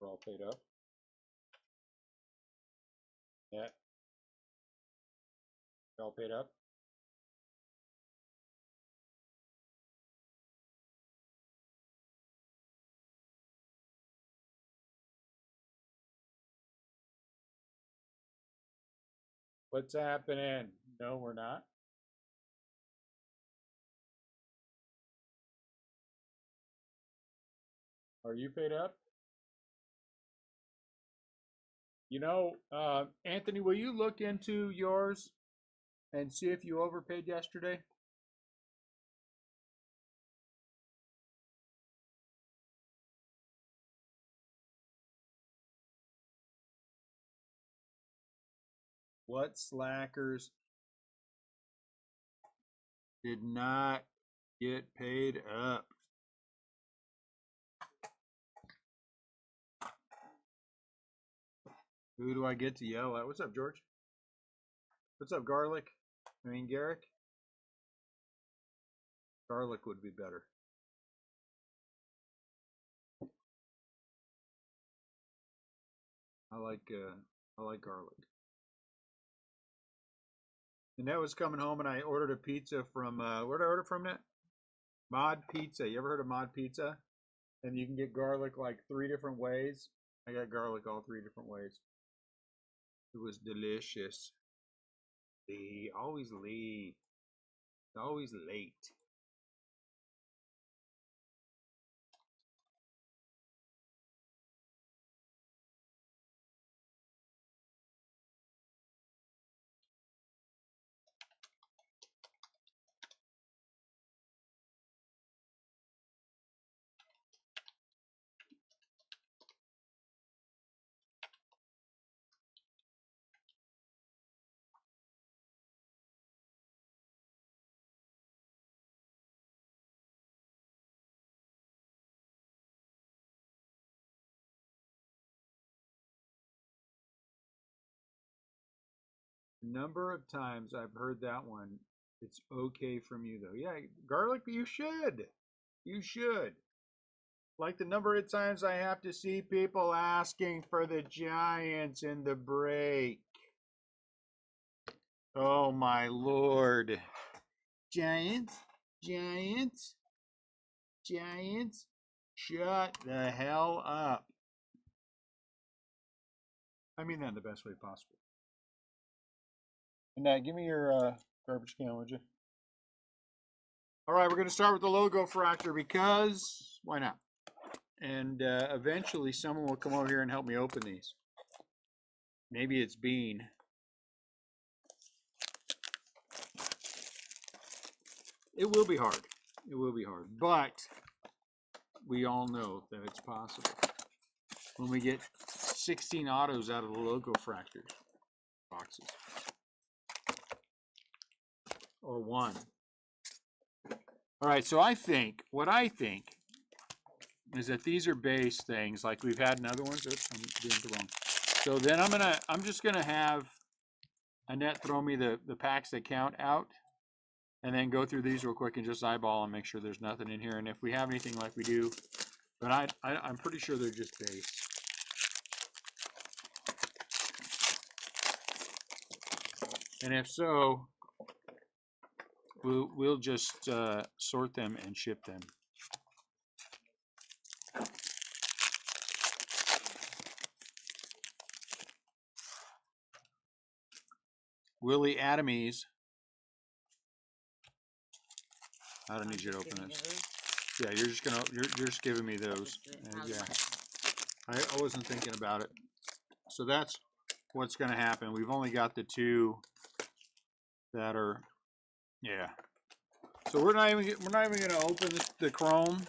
we're all paid up. Yeah. You're all paid up? What's happening? No, we're not. Are you paid up? You know, Anthony, will you look into yours and see if you overpaid yesterday? What slackers did not get paid up? Who do I get to yell at? What's up, George? What's up, Garlic? I mean, Garrick? Garlic would be better. I like garlic. Annette was coming home and I ordered a pizza from where did I order from, Annette? Mod Pizza. You ever heard of Mod Pizza? And you can get garlic like 3 different ways. I got garlic all 3 different ways. It was delicious. Lee, always Lee. Always late. Number of times I've heard that one. It's okay from you though. Yeah, garlic, you should. You should. Like the number of times I have to see people asking for the Giants in the break. Oh my Lord. Giants? Giants? Giants? Shut the hell up. I mean that in the best way possible. And now give me your garbage can, would you? All right, we're going to start with the Logofractor because why not? And eventually someone will come over here and help me open these. Maybe it's Bean. It will be hard. It will be hard. But we all know that it's possible. When we get 16 autos out of the Logofractor boxes. Or 1. All right, so what I think is that these are base things like we've had in other ones. Oops, I'm doing it wrong. So then I'm just gonna have Annette throw me the packs that count out, and then go through these real quick and just eyeball and make sure there's nothing in here. And if we have anything like we do, but I'm pretty sure they're just base. And if so, we'll just sort them and ship them. Willie Adamies. I don't need you to open this. Yeah, you're just giving me those. Yeah, I wasn't thinking about it. So that's what's going to happen. We've only got the 2 that are, yeah. So we're not even going to open the Chrome.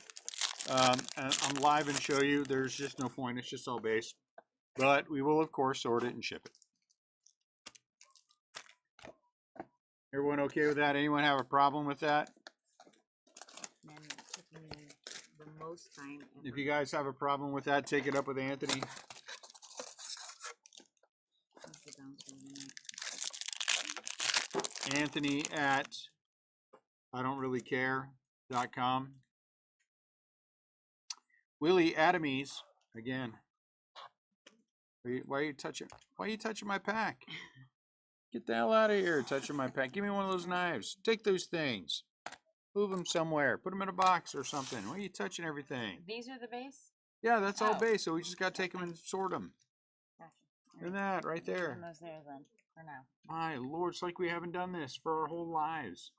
And I'm live and show you. There's just no point. It's just all base. But we will of course sort it and ship it. Everyone okay with that? Anyone have a problem with that? Man, it took me the most time ever. If you guys have a problem with that, take it up with Anthony. Anthony at IDon'tReallyCare.com. Willie Adamies, again, Why are you touching? Why are you touching my pack? Get the hell out of here, touching my pack. Give me one of those knives. Take those things. Move them somewhere. Put them in a box or something. Why are you touching everything? These are the base? Yeah, that's all Oh. base, so we just got to take them and sort them. Gotcha. Look at that, right there. Leaving those there then, for now. My Lord, it's like we haven't done this for our whole lives.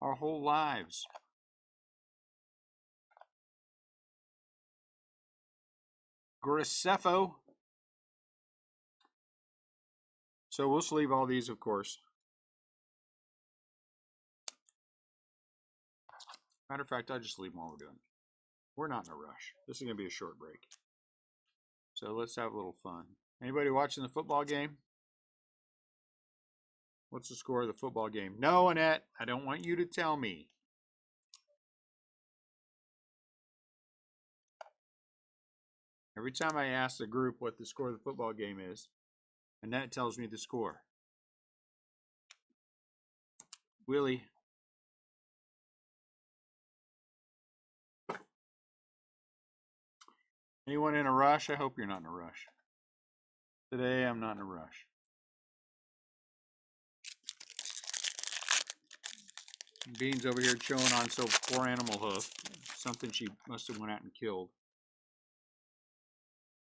Our whole lives. Grisefo. So we'll sleeve all these, of course. Matter of fact, I'll just leave them while we're doing it. We're not in a rush. This is going to be a short break. So let's have a little fun. Anybody watching the football game? What's the score of the football game? No, Annette, I don't want you to tell me. Every time I ask the group what the score of the football game is, Annette tells me the score. Willie. Anyone in a rush? I hope you're not in a rush. Today, I'm not in a rush. Bean's over here chewing on so poor animal hoof. Something she must have went out and killed.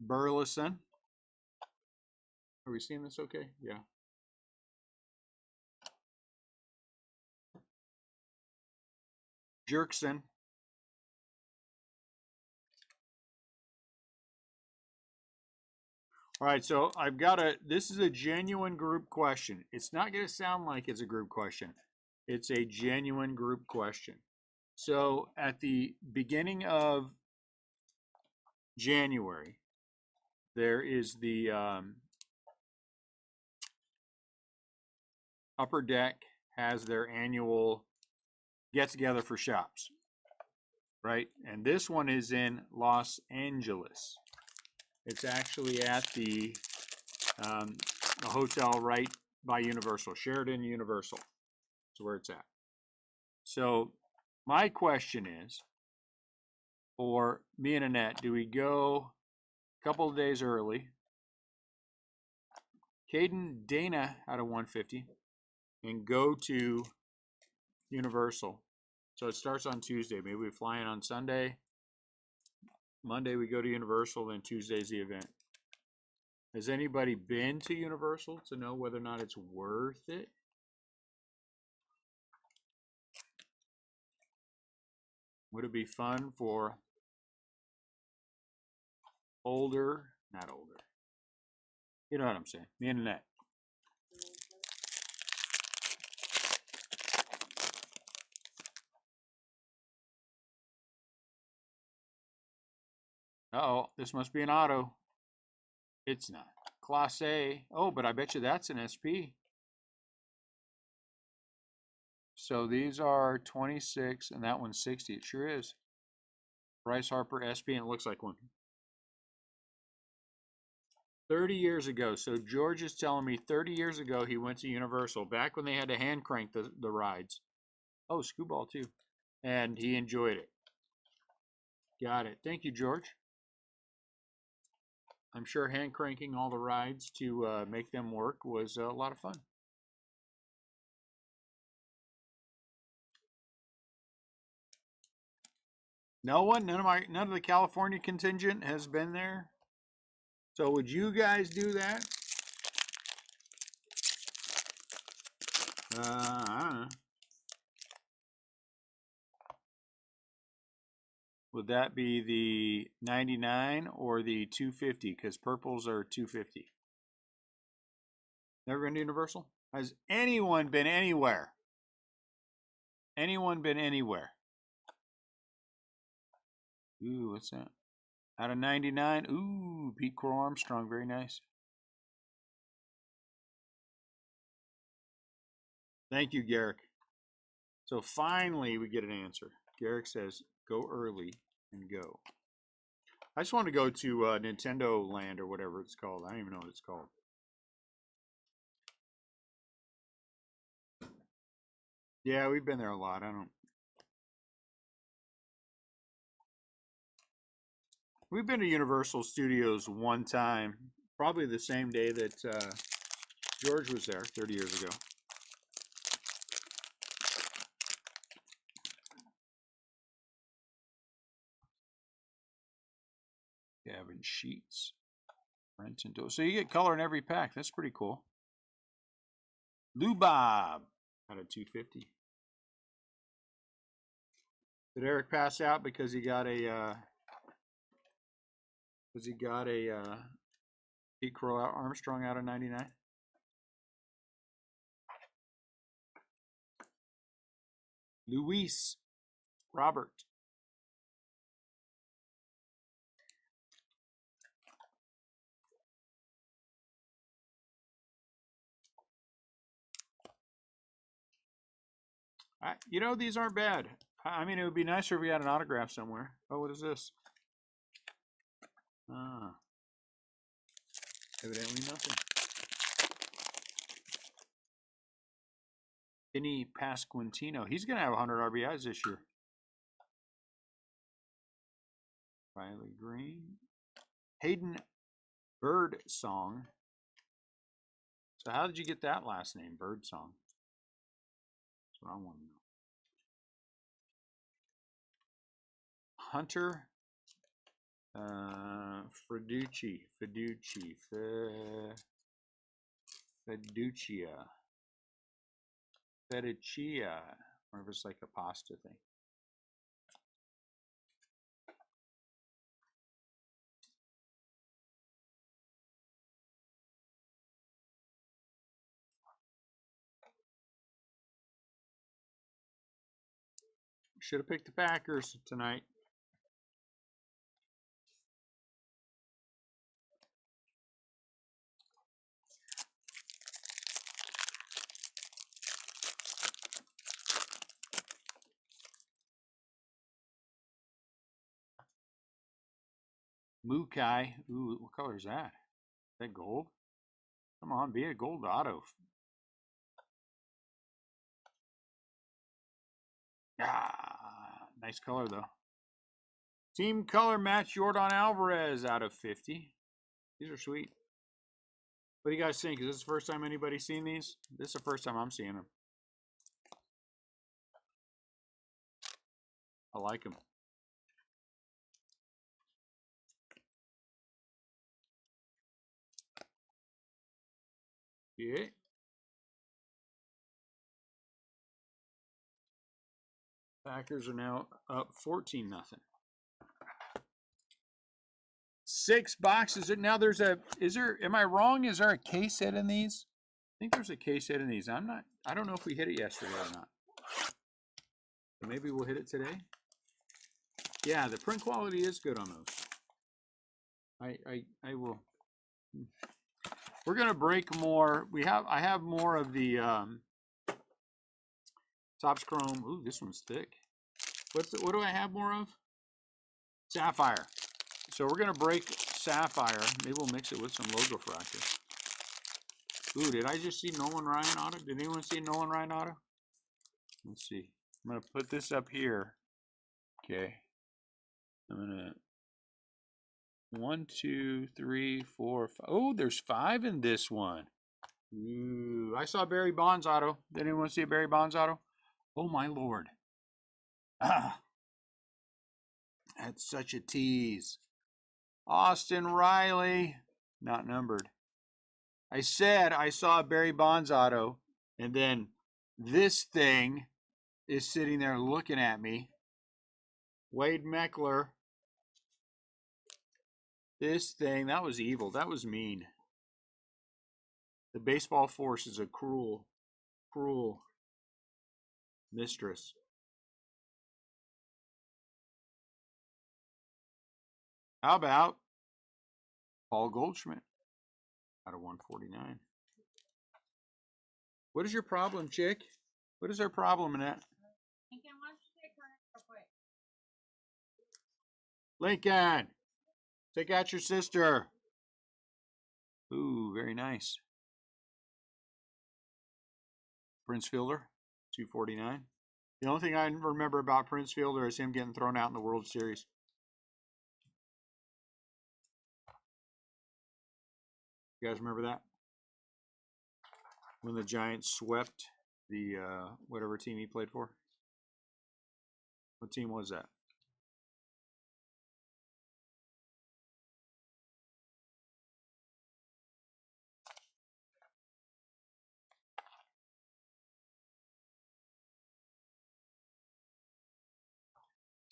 Burleson. Are we seeing this okay? Yeah. Jerkson. All right, so I've got this is a genuine group question. It's not going to sound like it's a group question. It's a genuine group question. So at the beginning of January, there is the Upper Deck has their annual get-together for shops, right? And this one is in Los Angeles. It's actually at the hotel right by Universal, Sheraton Universal. That's where it's at. So my question is, for me and Annette, do we go a couple of days early? Caden, Dana out of 150 and go to Universal. So it starts on Tuesday. Maybe we fly in on Sunday. Monday we go to Universal, then Tuesday's the event. Has anybody been to Universal to know whether or not it's worth it? Would it be fun for not older, you know what I'm saying, me and Annette? Uh-oh, this must be an auto. It's not. Class A. Oh, but I bet you that's an SP. So these are 26 and that one's 60. It sure is. Bryce Harper SP, and it looks like one. 30 years ago. So George is telling me 30 years ago he went to Universal, back when they had to hand crank the rides. Oh, Scooball too. And he enjoyed it. Got it. Thank you, George. I'm sure hand cranking all the rides to make them work was a lot of fun. No one, none of the California contingent has been there. So would you guys do that? I don't know. Would that be the 99 or the 250? Because purples are 250. Never been to Universal? Has anyone been anywhere? Anyone been anywhere? Ooh, what's that? Out of 99. Ooh, Pete Crow Armstrong. Very nice. Thank you, Garrick. So finally we get an answer. Garrick says, go early and go. I just want to go to Nintendo Land or whatever it's called. I don't even know what it's called. Yeah, we've been there a lot. I don't. We've been to Universal Studios one time, probably the same day that George was there 30 years ago. Gavin Sheets. So you get color in every pack. That's pretty cool. Lou Bob out of 250. Did Eric pass out because he got a Pete Crow Armstrong out of 99? Luis Robert. You know, these aren't bad. I mean, it would be nicer if we had an autograph somewhere. Oh, what is this? Ah. Evidently nothing. Vinny Pasquantino. He's going to have 100 RBIs this year. Riley Green. Hayden Birdsong. So how did you get that last name, Birdsong? That's what I want to know. Hunter Fiducia. Fettuccia. Or if it's like a pasta thing. Should have picked the Packers tonight. Mukai. Ooh, what color is that? Is that gold? Come on, be a gold auto. Ah, nice color though. Team color match Jordan Alvarez out of 50. These are sweet. What do you guys think? Is this the first time anybody's seen these? This is the first time I'm seeing them. I like them. Yeah. Packers are now up 14-0. 6 boxes. Now there's a, am I wrong? Is there a case hit in these? I think there's a case hit in these. I don't know if we hit it yesterday or not. So maybe we'll hit it today. Yeah, the print quality is good on those. I will. We're gonna break more. I have more of the Topps Chrome. Ooh, this one's thick. What do I have more of? Sapphire. So we're gonna break Sapphire. Maybe we'll mix it with some Logofractor. Ooh, did I just see Nolan Ryan auto? Did anyone see Nolan Ryan auto? Let's see. I'm gonna put this up here. Okay. I'm gonna 1, 2, 3, 4, 5. Oh, there's 5 in this one. Ooh, I saw Barry Bonds auto. Did anyone see a Barry Bonds auto? Oh my lord. Ah. That's such a tease. Austin Riley. Not numbered. I said I saw a Barry Bonds auto, and then this thing is sitting there looking at me. Wade Meckler. This thing, that was evil. That was mean. The baseball force is a cruel, cruel mistress. How about Paul Goldschmidt out of 149? What is your problem, chick? What is their problem in that? Lincoln, take out your sister. Ooh, very nice. Prince Fielder, 249. The only thing I remember about Prince Fielder is him getting thrown out in the World Series. You guys remember that? When the Giants swept the whatever team he played for? What team was that?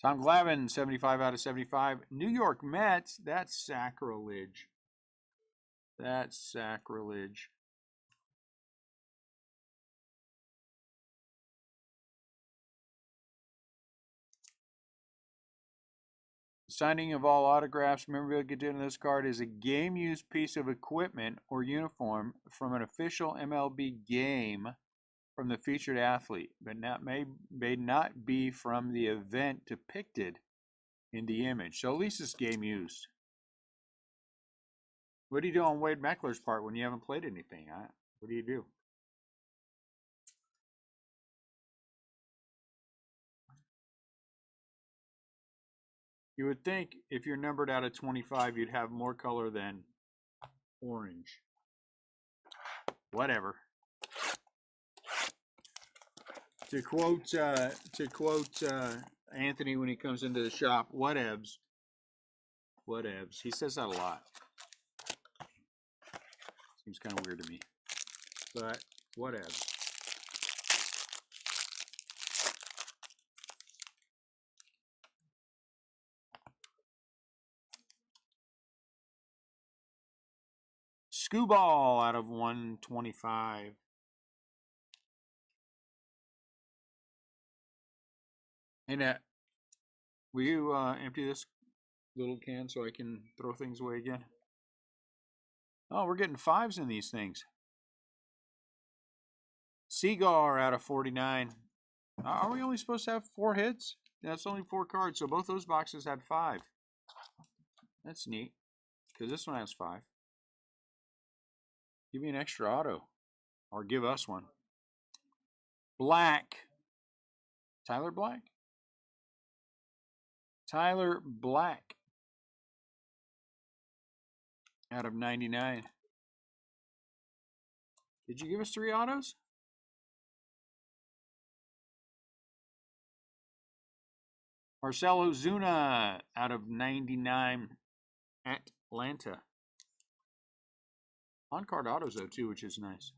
Tom Glavine, 75 out of 75. New York Mets, that's sacrilege. That's sacrilege. Signing of all autographs, memorabilia contained in this card is a game-used piece of equipment or uniform from an official MLB game from the featured athlete, but may not be from the event depicted in the image. So at least it's game-used. What do you do on Wade Meckler's part when you haven't played anything? What do you do? You would think if you're numbered out of 25, you'd have more color than orange. Whatever. To quote Anthony when he comes into the shop, whatevs. Whatevs. He says that a lot. Seems kind of weird to me. But whatevs. Skewball out of 125. Hey, will you empty this little can so I can throw things away again? Oh, we're getting 5s in these things. Seagar out of 49. Are we only supposed to have 4 hits? That's only 4 cards, so both those boxes had 5. That's neat, because this one has 5. Give me an extra auto, or give us one. Black. Tyler Black? Tyler Black out of 99. Did you give us 3 autos? Marcelo Zuna out of 99. Atlanta. On-card autos, though, too, which is nice.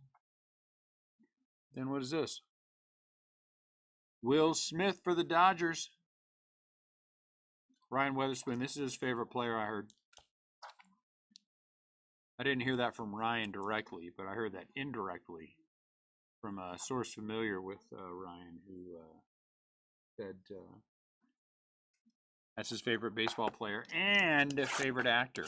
Then what is this? Will Smith for the Dodgers. Ryan Weatherspoon, this is his favorite player, I heard. I didn't hear that from Ryan directly, but I heard that indirectly from a source familiar with Ryan, who said that's his favorite baseball player and favorite actor.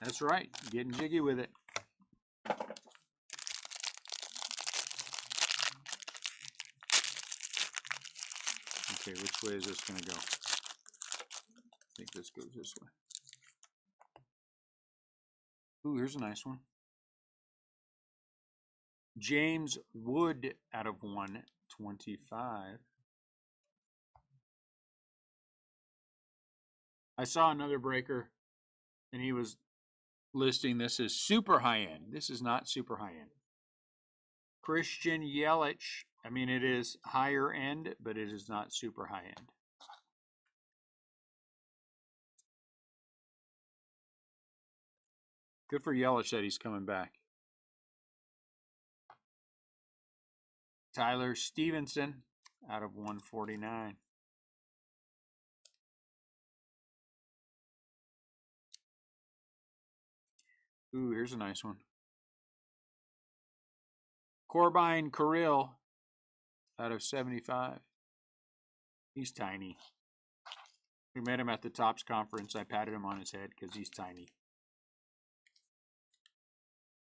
That's right, getting jiggy with it. Okay, which way is this going to go? I think this goes this way. Ooh, here's a nice one. James Wood out of 125. I saw another breaker, and he was listing this as super high-end. This is not super high-end. Christian Yelich. I mean, it is higher end, but it is not super high-end. Good for Yelich that he's coming back. Tyler Stevenson out of 149. Ooh, here's a nice one. Corbin Carrill out of 75. He's tiny. We met him at the Topps conference. I patted him on his head because he's tiny.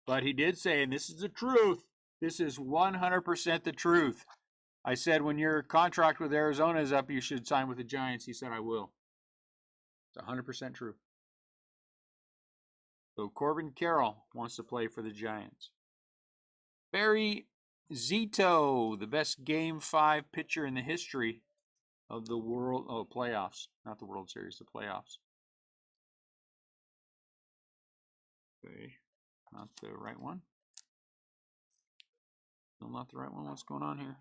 But he did say, and this is the truth, this is 100% the truth. I said, when your contract with Arizona is up, you should sign with the Giants. He said, I will. It's 100% true. So Corbin Carroll wants to play for the Giants. Barry Zito, the best Game 5 pitcher in the history of the world, playoffs, not the World Series, the playoffs. Okay, not the right one. Still not the right one. What's going on here?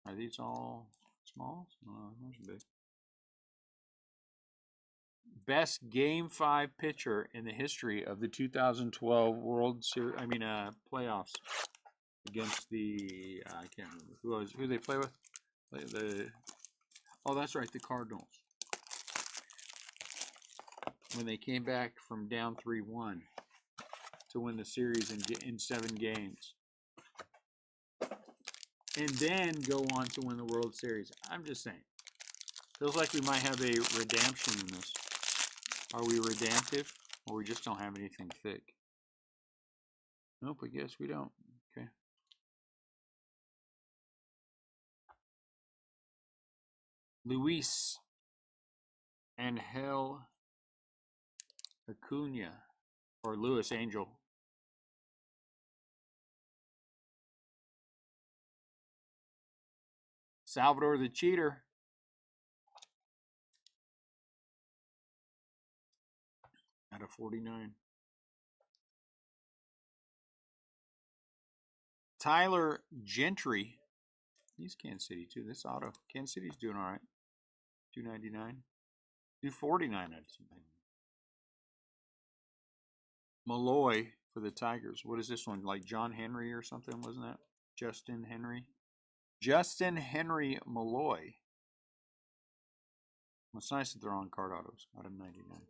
Are these all small? No, those are big. Best Game 5 pitcher in the history of the 2012 World Series. Playoffs against the I can't remember who they play with. Oh, that's right, the Cardinals. When they came back from down 3-1 to win the series in 7 games, and then go on to win the World Series. I'm just saying, feels like we might have a redemption in this. Are we redemptive, or we just don't have anything thick? Nope, I guess we don't. Okay. Luis Angel Acuna, or Luis Angel. Salvador the Cheater. Out of 49. Tyler Gentry. He's Kansas City too. This auto. Kansas City's doing all right. 299. 249 out of 299. Malloy for the Tigers. What is this one? Like John Henry or something, wasn't that? Justin Henry. Justin Henry Malloy. Well, it's nice that they're on card autos out of 99.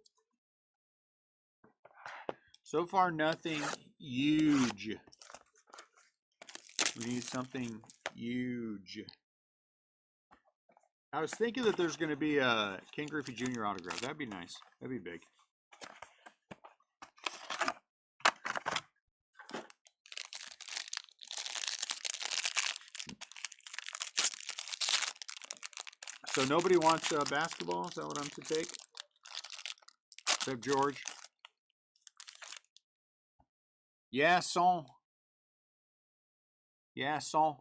So far, nothing huge. We need something huge. I was thinking that there's going to be a Ken Griffey Jr. autograph. That'd be nice. That'd be big. So nobody wants basketball? Is that what I'm to take? Except George. Yasson. Yasson.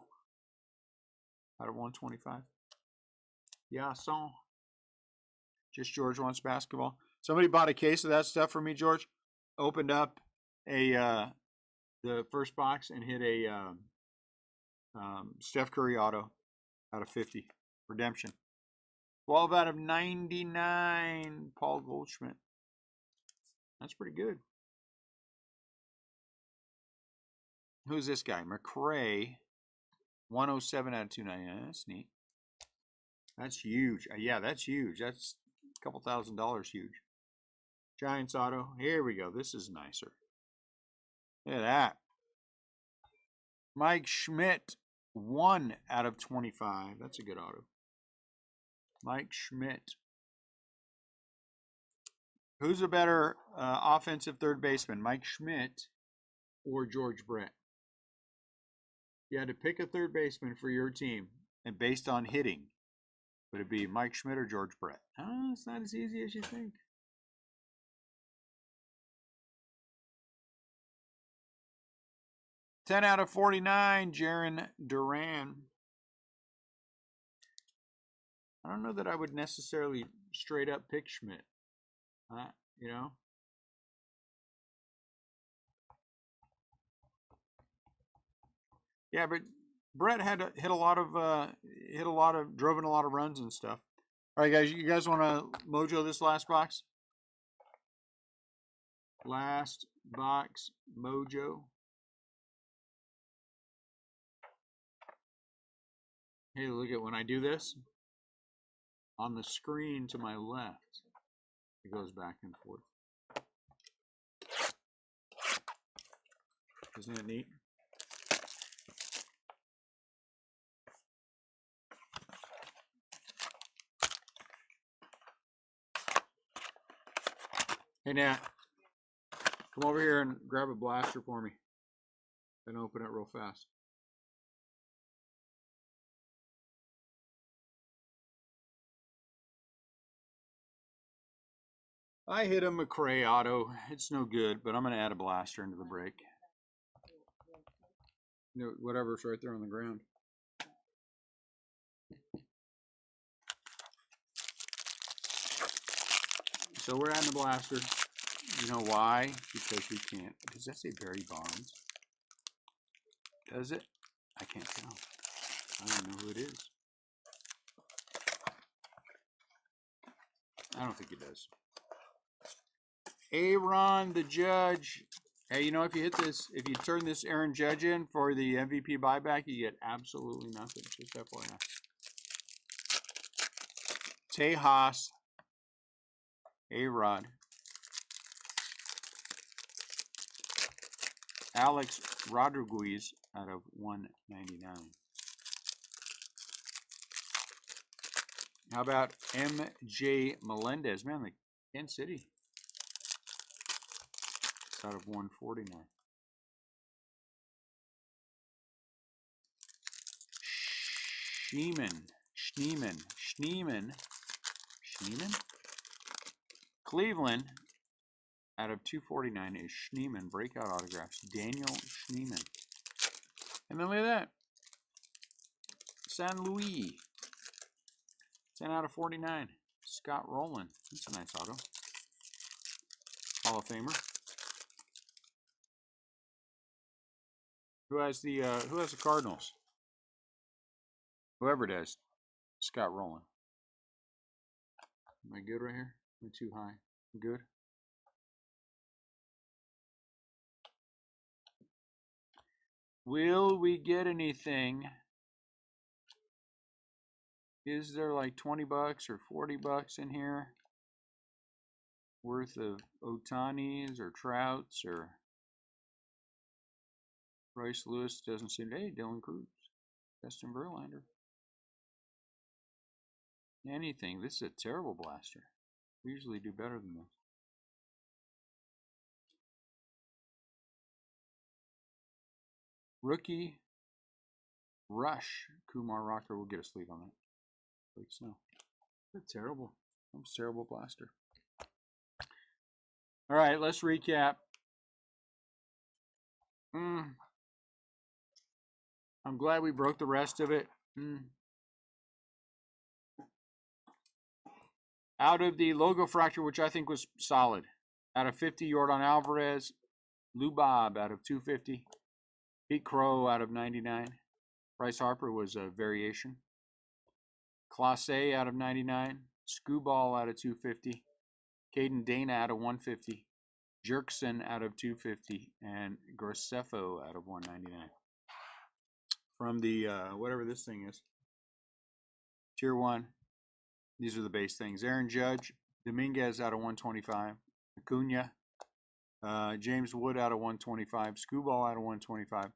Out of 125. Yasson. Just George wants basketball. Somebody bought a case of that stuff for me, George. Opened up the first box and hit a Steph Curry auto out of 50. Redemption. 12 out of 99. Paul Goldschmidt. That's pretty good. Who's this guy? McRae. 107 out of 299. That's neat. That's huge. Yeah, that's huge. That's a couple $1,000 huge. Giants auto. Here we go. This is nicer. Look at that. Mike Schmidt. 1 out of 25. That's a good auto. Mike Schmidt. Who's a better offensive third baseman, Mike Schmidt or George Brett? You had to pick a third baseman for your team, and based on hitting, would it be Mike Schmidt or George Brett? Oh, it's not as easy as you think. $10 out of 49, Jaron Duran. I don't know that I would necessarily straight up pick Schmidt. You know? Yeah, but Brett had to hit a lot of drove in a lot of runs and stuff. All right, guys, you guys want to mojo this last box? Last box mojo. Hey, look at when I do this on the screen to my left, it goes back and forth. Isn't it neat? Hey, Nat, come over here and grab a blaster for me and open it real fast. I hit a McRae auto. It's no good, but I'm going to add a blaster into the break. whatever's right there on the ground. So we're adding the blaster. You know why? Because we can't. Does that say Barry Bonds? Does it? I can't tell. I don't know who it is. I don't think it does. Aaron the Judge. Hey, you know, if you hit this, if you turn this Aaron Judge in for the MVP buyback, you get absolutely nothing. Just FYI. Tejas. A-Rod. Alex Rodriguez out of 199. How about MJ Melendez? Man, like Kansas City. It's out of 149. Schneeman. Cleveland out of 249 is Schneeman. Breakout autographs. Daniel Schneeman. And then look at that. San Luis. 10 out of 49. Scott Rowland. That's a nice auto. Hall of Famer. Who has the Cardinals? Whoever does. Scott Rowland. Am I good right here? Am I too high? Good. Will we get anything? Is there like 20 bucks or 40 bucks in here worth of Otanis or Trouts or Bryce Lewis? Doesn't seem. Hey, Dylan Cruz, Justin Verlander. Anything. This is a terrible blaster. We usually do better than this. Rookie Rush. Kumar Rocker will get a sleeve on that. Like so. That's terrible. That's a terrible blaster. All right, let's recap. I'm glad we broke the rest of it. Out of the Logofractor, which I think was solid. Out of 50, Yordan Alvarez. Lou Bob out of 250. Pete Crow out of 99. Bryce Harper was a variation. Clase out of 99. Scooball out of 250. Caden Dana out of 150. Jerkson out of 250. And Graceffo out of 199. From the, whatever this thing is. Tier 1. These are the base things. Aaron Judge, Dominguez out of 125. Acuna, James Wood out of 125. Scooball out of 125.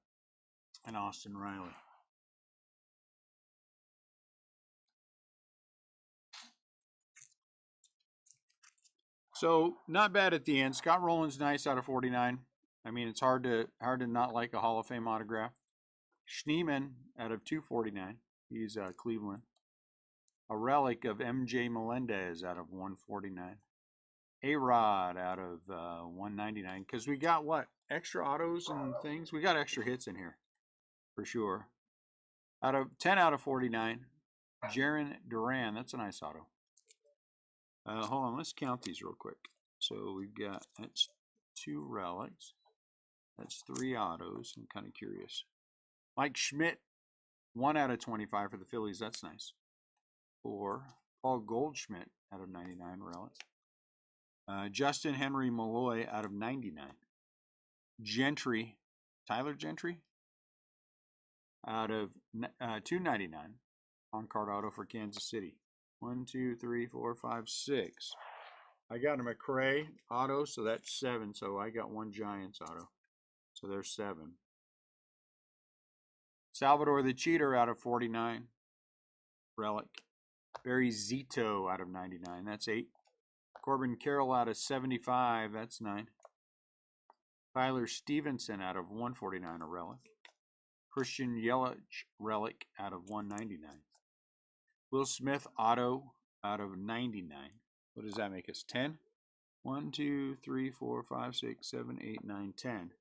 And Austin Riley. So not bad at the end. Scott Rowland's nice out of 49. I mean, it's hard to not like a Hall of Fame autograph. Schneeman out of 249. He's Cleveland. A relic of MJ Melendez out of 149. A-Rod out of 199. Because we got what? Extra autos and things? We got extra hits in here. For sure. Out of 10 out of 49. Jaron Duran. That's a nice auto. Hold on. Let's count these real quick. So we've got, that's 2 relics. That's 3 autos. I'm kind of curious. Mike Schmidt. 1 out of 25 for the Phillies. That's nice. For Paul Goldschmidt out of 99 relics. Justin Henry Malloy out of 99. Gentry, Tyler Gentry out of 299 on card auto for Kansas City. 1, 2, 3, 4, 5, 6. I got a McRae auto, so that's 7. So I got 1 Giants auto. So there's 7. Salvador the Cheater out of 49. Relic. Barry Zito out of 99. That's 8. Corbin Carroll out of 75. That's 9. Tyler Stevenson out of 149. A relic. Christian Yelich relic out of 199. Will Smith auto out of 99. What does that make us? 10? 1, 2, 3, 4, 5, 6, 7, 8, 9, 10.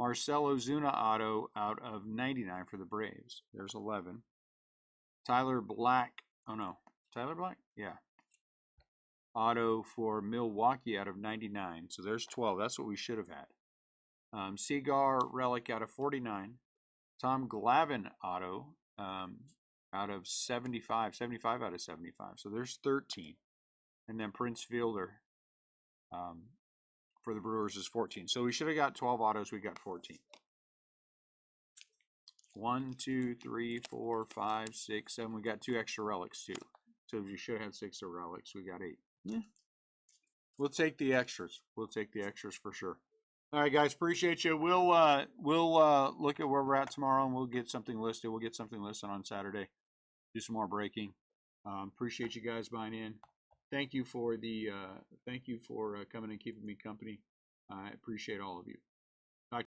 Marcelo Zuna auto out of 99 for the Braves. There's 11. Tyler Black. Oh no, Tyler Black. Yeah. Auto for Milwaukee out of 99. So there's 12. That's what we should have had. Cigar Relic out of 49. Tom Glavine auto out of 75. 75 out of 75. So there's 13. And then Prince Fielder for the Brewers is 14. So we should have got 12 autos. We got 14. 1, 2, 3, 4, 5, 6, 7. We got 2 extra relics too. So if you should have had 6 relics, we got 8. Yeah. We'll take the extras. We'll take the extras for sure. All right, guys, appreciate you. We'll look at where we're at tomorrow, and we'll get something listed. We'll get something listed on Saturday. Do some more breaking. Appreciate you guys buying in. Thank you for the coming and keeping me company. I appreciate all of you.